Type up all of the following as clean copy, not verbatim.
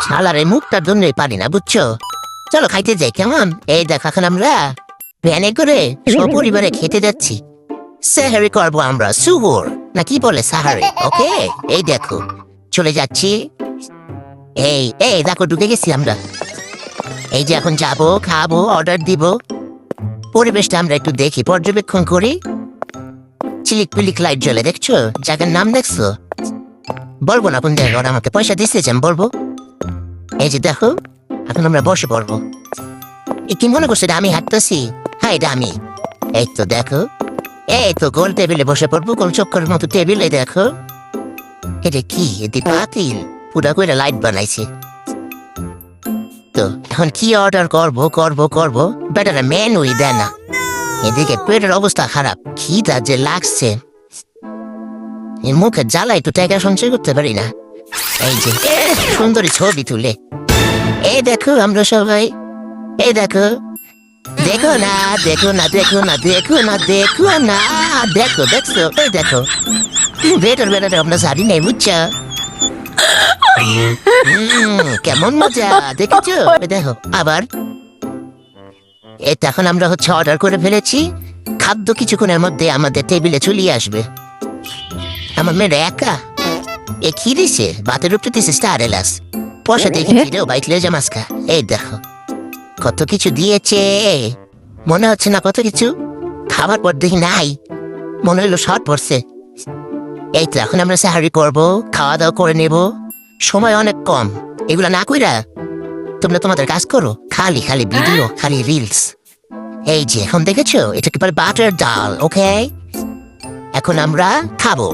শালার এই মুখটার জন্যই পারি না, বুঝছো? চলো খাইতে যাই, কেমন? এই দেখো এখন আমরা ভ্যানে করে সপরিবারে খেতে যাচ্ছি। সাহারি করবো আমরা, সুহর না কি বলে সাহারি, ওকে? এই দেখো চলে যাচ্ছি। এই এই দেখো ঢুকে গেছি আমরা। এই যে এখন যাবো, খাবো, অর্ডার দিব। পরিবেশটা আমরা একটু দেখি, পর্যবেক্ষণ করি। চিলিক পিলিক লাইট জ্বলে, দেখছো? জায়গার নাম দেখছো? বলবো না কোন জায়গা, ওরা আমাকে পয়সা দিচ্ছে যে আমি বলবো। এই যে দেখো এখন আমরা বসে পড়বো। কি মনে করছো এটা আমি হাঁটতেছি? হ্যাঁ এটা আমি। এই তো দেখো, এই তো গোল টেবিলে বসে পড়বো, গোল চক্করের মতো টেবিল। এই দেখো এটা কি, এটি পাতিল পুরা করে লাইট বানাইছে। তো এখন কি অর্ডার করবো করবো করবো, বেটার মেনুই দেয় না। এদিকে পেটের অবস্থা খারাপ, খিদা যে লাগছে, এই মুখে জ্বালা একটু টাকা সঞ্চয় করতে পারি না। এই যে সুন্দরী ছবি তুলে, এই দেখো আমরা সবাই, এই দেখো, দেখো না দেখো না দেখো না দেখো না দেখো না দেখো, দেখছো? এই দেখো বেটার বেটার আমরা শাড়ি নেই, বুঝছো? কেমন মজা, দেখেছো? এই দেখো আবার। এই তো এখন আমরা অর্ডার করে ফেলেছি, খাদ্য কিছুক্ষণের মধ্যে আমাদের টেবিলে চলিয়ে আসবে। আমার মেয়েরা একা এ কি দিছে, ভাতের উপরে দিছে স্টার এলাস, পয়সা দেখে দিলেও বাইক লেজা মাস্কা। এই দেখো কত কিছু দিয়েছে, মনে হচ্ছে না কত কিছু, খাবার পর দেখি নাই, মনে হলো শর্ট পড়ছে। এই তো এখন আমরা সাহারি করবো, খাওয়া দাওয়া করে নেব, সময় অনেক কম। এগুলা না কইরা তোমরা তোমাদের কাজ করো, খালি খালি ভিডিও, খালি রিলস। এই যে এখন দেখেছো, এটা কি বলে বাটার ডাল, ওকে? এখন আমরা খাবো,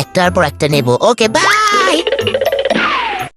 একটার পর একটা নেব, ওকে বাই।